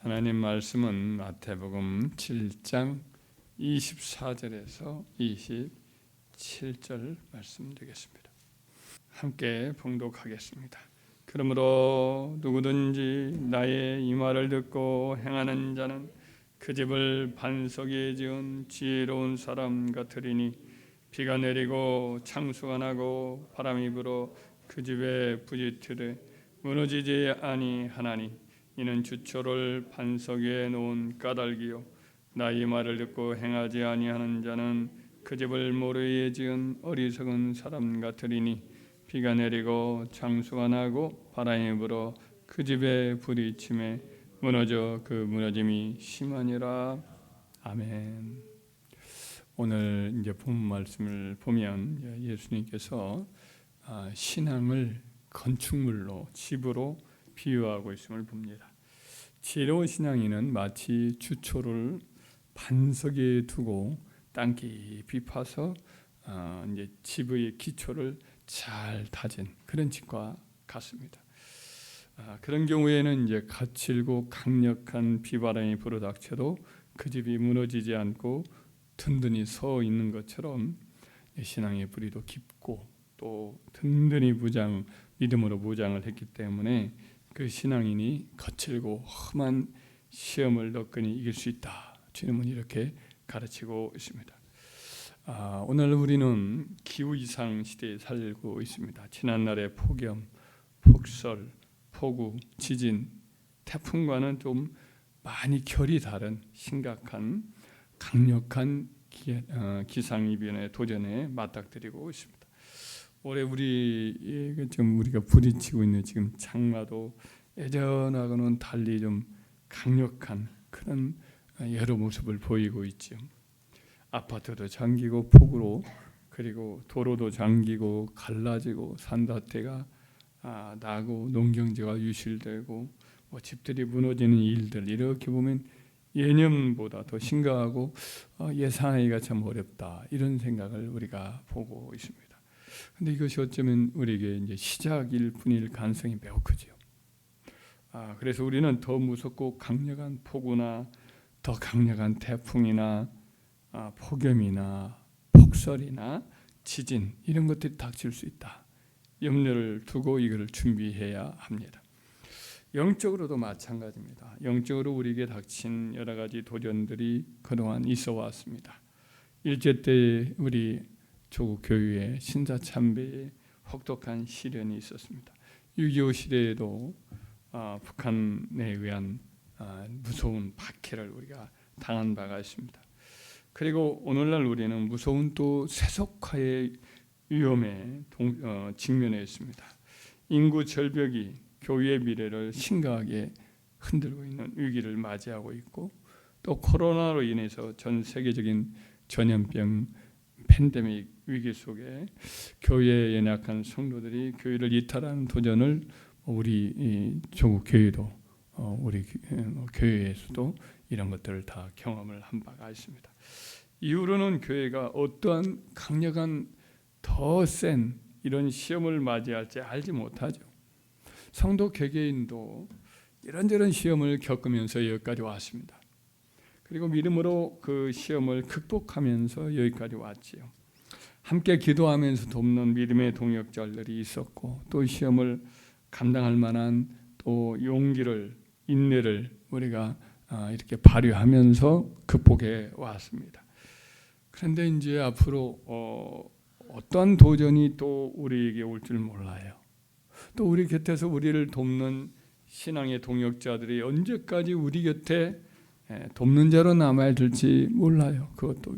하나님 말씀은 마태복음 7장 24절에서 27절 말씀 되겠습니다. 함께 봉독하겠습니다. 그러므로 누구든지 나의 이 말을 듣고 행하는 자는 그 집을 반석에 지은 지혜로운 사람 같으리니 비가 내리고 창수가 나고 바람이 불어 그 집에 부딪히되 무너지지 아니하나니 이는 주초를 반석 위에 놓은 까닭이요 나의 말을 듣고 행하지 아니하는 자는 그 집을 모래에 지은 어리석은 사람 같으리니 비가 내리고 창수가 나고 바람이 불어 그 집에 부딪힘에 무너져 그 무너짐이 심하니라. 아멘. 오늘 이제 본문 말씀을 보면 예수님께서 신앙을 건축물로 집으로 비유하고 있음을 봅니다. 지혜로운 신앙인은 마치 주초를 반석에 두고 땅 깊이 파서 이제 집의 기초를 잘 다진 그런 집과 같습니다. 그런 경우에는 이제 거칠고 강력한 비바람이 불어닥쳐도 그 집이 무너지지 않고 든든히 서 있는 것처럼 신앙의 뿌리도 깊고 또 든든히 믿음으로 무장을 했기 때문에 그 신앙인이 거칠고 험한 시험을 너끈히 이길 수 있다. 주님은 이렇게 가르치고 있습니다. 오늘 우리는 기후 이상 시대에 살고 있습니다. 지난날의 폭염, 폭설, 폭우, 지진, 태풍과는 좀 많이 결이 다른 심각한 강력한 기상이변의 도전에 맞닥뜨리고 있습니다. 올해 우리가 부딪히고 있는 지금 장마도 예전하고는 달리 좀 강력한 그런 여러 모습을 보이고 있죠. 아파트도 잠기고 폭우로, 그리고 도로도 잠기고 갈라지고 산사태가 나고 농경지가 유실되고 집들이 무너지는 일들, 이렇게 보면 예년보다 더 심각하고 예상하기가 참 어렵다, 이런 생각을 우리가 보고 있습니다. 근데 이것이 어쩌면 우리에게 이제 시작일 뿐일 가능성이 매우 크죠. 그래서 우리는 더 무섭고 강력한 폭우나 더 강력한 태풍이나 폭염이나 폭설이나 지진, 이런 것들이 닥칠 수 있다. 염려를 두고 이것을 준비해야 합니다. 영적으로도 마찬가지입니다. 영적으로 우리에게 닥친 여러 가지 도전들이 그동안 있어 왔습니다. 일제 때 우리 조국 교회에 신사참배에 혹독한 시련이 있었습니다. 6.25 시대에도 북한에 의한 무서운 박해를 우리가 당한 바가 있습니다. 그리고 오늘날 우리는 무서운 또 세속화의 위험에 직면해 있습니다. 인구 절벽이 교회의 미래를 심각하게 흔들고 있는 위기를 맞이하고 있고, 또 코로나로 인해서 전 세계적인 전염병 팬데믹 위기 속에 교회에 연약한 성도들이 교회를 이탈하는 도전을 우리 조국 교회도 우리 교회에서도 이런 것들을 다 경험을 한 바가 있습니다. 이후로는 교회가 어떠한 강력한 더 센 이런 시험을 맞이할지 알지 못하죠. 성도 개개인도 이런저런 시험을 겪으면서 여기까지 왔습니다. 그리고 믿음으로 그 시험을 극복하면서 여기까지 왔지요. 함께 기도하면서 돕는 믿음의 동역자들이 있었고, 또 시험을 감당할 만한 또 용기를, 인내를 우리가 이렇게 발휘하면서 극복해 왔습니다. 그런데 이제 앞으로 어떤 도전이 또 우리에게 올 줄 몰라요. 또 우리 곁에서 우리를 돕는 신앙의 동역자들이 언제까지 우리 곁에 돕는 자로 남아야 될지 몰라요. 그것도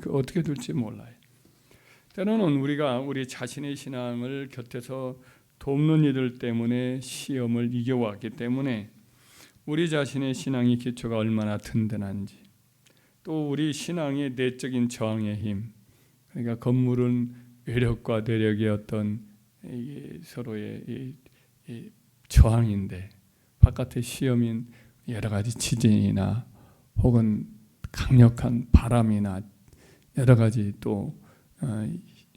어떻게 될지 몰라요. 때로는 우리가 우리 자신의 신앙을 곁에서 돕는 이들 때문에 시험을 이겨왔기 때문에 우리 자신의 신앙의 기초가 얼마나 든든한지, 또 우리 신앙의 내적인 저항의 힘, 그러니까 건물은 외력과 내력의 어떤 서로의 저항인데, 바깥의 시험인 여러 가지 지진이나 혹은 강력한 바람이나 여러 가지 또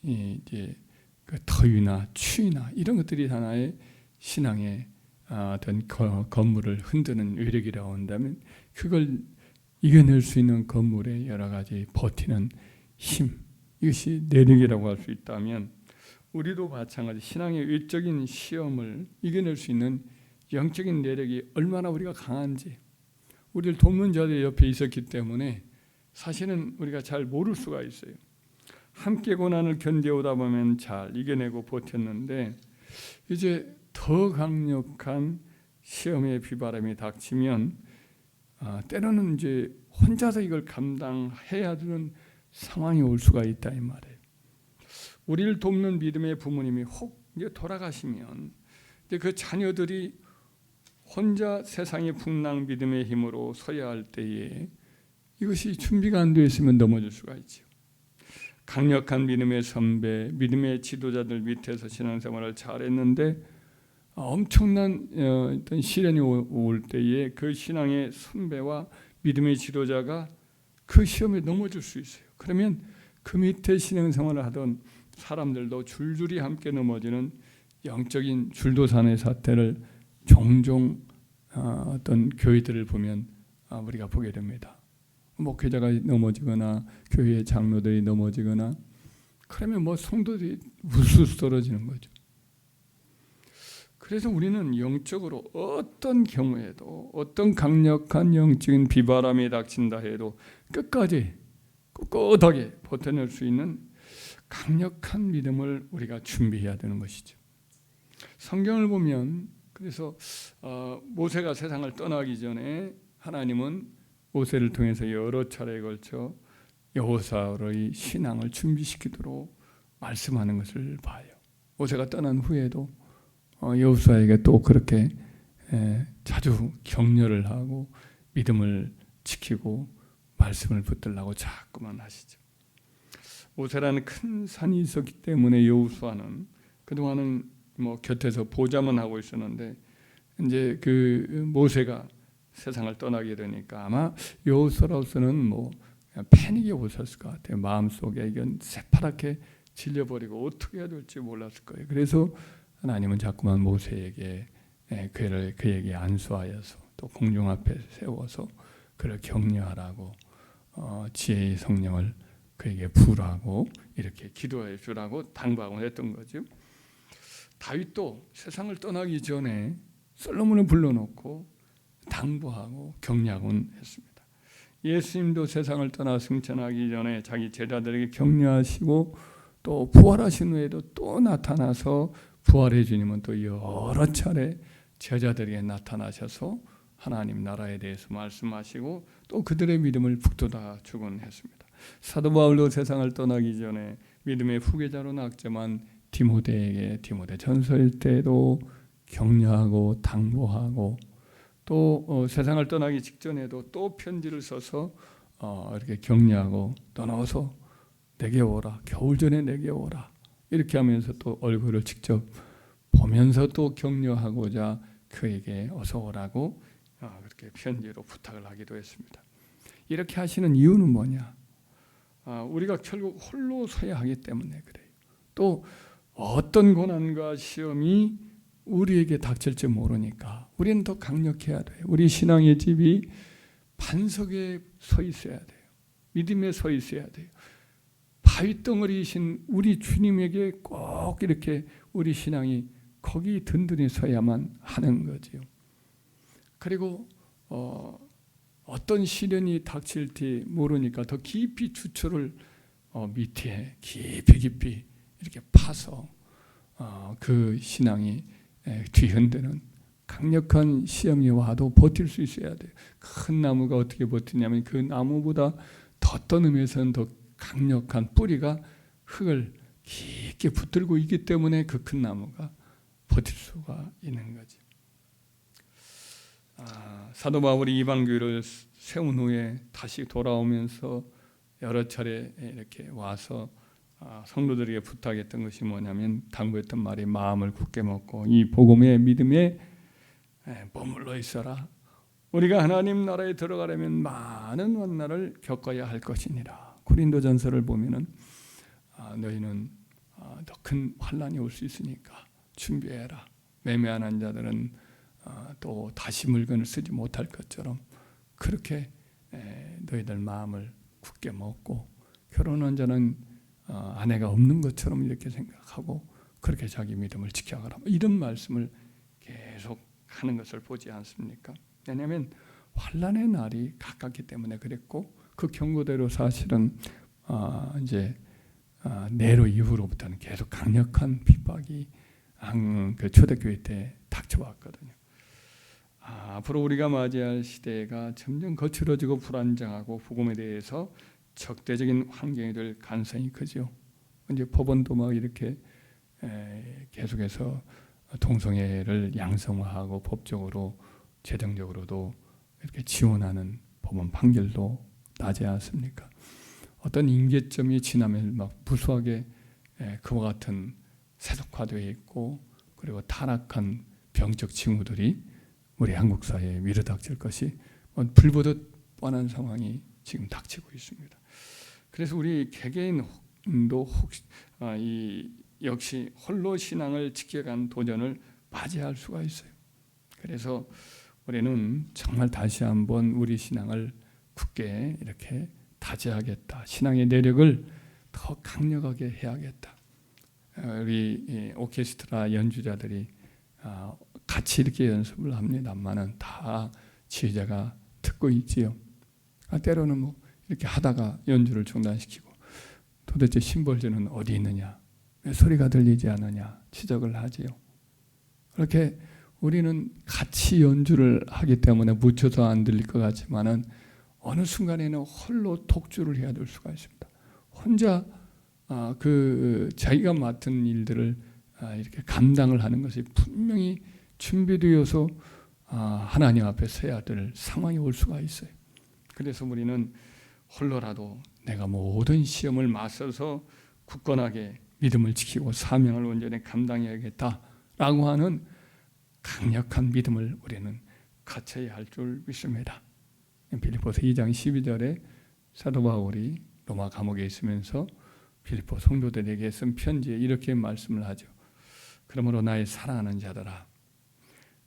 이제 그 더위나 추위나 이런 것들이 하나의 신앙의 어떤 건물을 흔드는 위력이라고 한다면 그걸 이겨낼 수 있는 건물의 여러 가지 버티는 힘, 이것이 내력이라고 할 수 있다면 우리도 마찬가지 신앙의 외적인 시험을 이겨낼 수 있는 영적인 내력이 얼마나 우리가 강한지 우리를 돕는 자들이 옆에 있었기 때문에 사실은 우리가 잘 모를 수가 있어요. 함께 고난을 견뎌오다 보면 잘 이겨내고 버텼는데 이제 더 강력한 시험의 비바람이 닥치면 때로는 이제 혼자서 이걸 감당해야 되는 상황이 올 수가 있다 이 말이에요. 우리를 돕는 믿음의 부모님이 혹 이제 돌아가시면 이제 그 자녀들이 혼자 세상의 풍랑 믿음의 힘으로 서야 할 때에 이것이 준비가 안 되어 있으면 넘어질 수가 있죠. 강력한 믿음의 선배, 믿음의 지도자들 밑에서 신앙생활을 잘했는데 엄청난 어떤 시련이 올 때에 그 신앙의 선배와 믿음의 지도자가 그 시험에 넘어질 수 있어요. 그러면 그 밑에 신앙생활을 하던 사람들도 줄줄이 함께 넘어지는 영적인 줄도산의 사태를 종종 어떤 교회들을 보면 우리가 보게 됩니다. 목회자가 넘어지거나 교회의 장로들이 넘어지거나 그러면 뭐 성도들이 우수수 떨어지는 거죠. 그래서 우리는 영적으로 어떤 경우에도 어떤 강력한 영적인 비바람이 닥친다 해도 끝까지 꿋꿋하게 버텨낼 수 있는 강력한 믿음을 우리가 준비해야 되는 것이죠. 성경을 보면 그래서 모세가 세상을 떠나기 전에 하나님은 모세를 통해서 여러 차례에 걸쳐 여호사의 신앙을 준비시키도록 말씀하는 것을 봐요. 모세가 떠난 후에도 여호사에게 또 그렇게 자주 격려를 하고 믿음을 지키고 말씀을 붙들라고 자꾸만 하시죠. 모세라는 큰 산이 있었기 때문에 여호수아는 그동안은 뭐 곁에서 보좌만 하고 있었는데 이제 그 모세가 세상을 떠나게 되니까 아마 여호수아로서는 뭐 패닉이 오셨을 것 같아요. 마음속에 이건 새파랗게 질려버리고 어떻게 해야 될지 몰랐을 거예요. 그래서 하나님은 자꾸만 모세에게 그에게 안수하여서 또 공중 앞에 세워서 그를 격려하라고 지혜의 성령을 그에게 부라고 이렇게 기도해 주라고 당부하곤 했던 거죠. 다윗도 세상을 떠나기 전에 솔로몬을 불러놓고 당부하고 격려하곤 했습니다. 예수님도 세상을 떠나 승천하기 전에 자기 제자들에게 격려하시고 또 부활하신 후에도 또 나타나서 부활의 주님은 또 여러 차례 제자들에게 나타나셔서 하나님 나라에 대해서 말씀하시고 또 그들의 믿음을 북돋아 주곤 했습니다. 사도 바울도 세상을 떠나기 전에 믿음의 후계자로 낙점한 디모데에게 디모데 전서일 때도 격려하고 당부하고 또 세상을 떠나기 직전에도 또 편지를 써서 이렇게 격려하고 떠나서 내게 오라, 겨울 전에 내게 오라 이렇게 하면서 또 얼굴을 직접 보면서 또 격려하고자 그에게 어서 오라고 그렇게 편지로 부탁을 하기도 했습니다. 이렇게 하시는 이유는 뭐냐? 우리가 결국 홀로 서야 하기 때문에 그래요. 또 어떤 고난과 시험이 우리에게 닥칠지 모르니까 우리는 더 강력해야 돼요. 우리 신앙의 집이 반석에 서 있어야 돼요. 믿음에 서 있어야 돼요. 바위덩어리이신 우리 주님에게 꼭 이렇게 우리 신앙이 거기 든든히 서야만 하는 거지요. 그리고 어떤 시련이 닥칠지 모르니까 더 깊이 주초를 밑에 깊이 이렇게 파서 그 신앙이 뒤흔드는 강력한 시험이 와도 버틸 수 있어야 돼요. 큰 나무가 어떻게 버티냐면 그 나무보다 더 떠넘에서는 더 강력한 뿌리가 흙을 깊게 붙들고 있기 때문에 그 큰 나무가 버틸 수가 있는 거지. 사도 바울이 이방교회를 세운 후에 다시 돌아오면서 여러 차례 이렇게 와서 성도들에게 부탁했던 것이 뭐냐면 당부했던 말이 마음을 굳게 먹고 이 복음의 믿음에 머물러 있어라. 우리가 하나님 나라에 들어가려면 많은 원난을 겪어야 할 것이니라. 고린도전서를 보면은 너희는 더 큰 환난이 올 수 있으니까 준비해라. 매매한 자들은 또 다시 물건을 쓰지 못할 것처럼 그렇게 너희들 마음을 굳게 먹고 결혼한 자는 아내가 없는 것처럼 이렇게 생각하고 그렇게 자기 믿음을 지켜가라. 이런 말씀을 계속 하는 것을 보지 않습니까? 왜냐하면 환난의 날이 가깝기 때문에 그랬고 그 경고대로 사실은 이제 네로 이후로부터는 계속 강력한 핍박이 그 초대교회 때 닥쳐왔거든요. 앞으로 우리가 맞이할 시대가 점점 거칠어지고 불안정하고 복음에 대해서 적대적인 환경이 될 가능성이 크죠. 이제 법원도 막 이렇게 계속해서 동성애를 양성화하고 법적으로 재정적으로도 이렇게 지원하는 법원 판결도 나지 않습니까? 어떤 임계점이 지나면 막 무수하게 그와 같은 세속화되어 있고 그리고 타락한 병적 징후들이 우리 한국 사회에 밀어닥칠 것이 불보듯 뻔한 상황이 지금 닥치고 있습니다. 그래서 우리 개개인도 역시 홀로 신앙을 지켜간 도전을 맞이할 수가 있어요. 그래서 우리는 정말 다시 한번 우리 신앙을 굳게 이렇게 다져야겠다. 신앙의 내력을 더 강력하게 해야겠다. 우리 오케스트라 연주자들이 같이 이렇게 연습을 합니다만은 다 지휘자가 듣고 있지요. 때로는 뭐 이렇게 하다가 연주를 중단시키고 도대체 심벌전은 어디 있느냐, 왜 소리가 들리지 않느냐 지적을 하지요. 그렇게 우리는 같이 연주를 하기 때문에 묻혀서 안 들릴 것 같지만은 어느 순간에는 홀로 독주를 해야 될 수가 있습니다. 혼자 자기가 맡은 일들을 이렇게 감당을 하는 것이 분명히 준비되어서 하나님 앞에 서야 될 상황이 올 수가 있어요. 그래서 우리는 홀로라도 내가 모든 시험을 맞서서 굳건하게 믿음을 지키고 사명을 온전히 감당해야겠다라고 하는 강력한 믿음을 우리는 갖춰야 할 줄 믿습니다. 빌립보서 2장 12절에 사도 바울이 로마 감옥에 있으면서 빌립보 성도들에게 쓴 편지에 이렇게 말씀을 하죠. 그러므로 나의 사랑하는 자들아,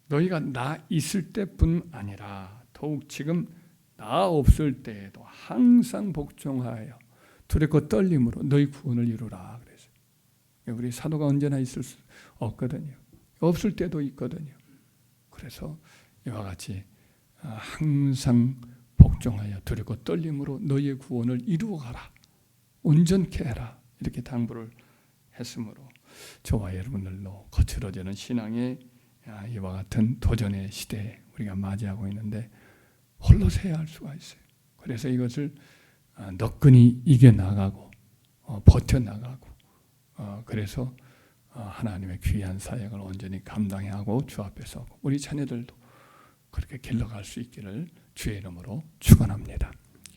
너희가 나 있을 때뿐 아니라 더욱 지금 나 없을 때에도 항상 복종하여 두렵고 떨림으로 너희 구원을 이루라. 그래서 우리 사도가 언제나 있을 수 없거든요. 없을 때도 있거든요. 그래서 이와 같이 항상 복종하여 두렵고 떨림으로 너희의 구원을 이루어가라. 온전케 해라. 이렇게 당부를 했으므로 저와 여러분들도 거칠어지는 신앙의 이와 같은 도전의 시대에 우리가 맞이하고 있는데 홀로 서야 할 수가 있어요. 그래서 이것을 너끈히 이겨나가고 버텨나가고 그래서 하나님의 귀한 사역을 온전히 감당하고 주 앞에 서고 우리 자녀들도 그렇게 길러갈 수 있기를 주의 이름으로 축원합니다.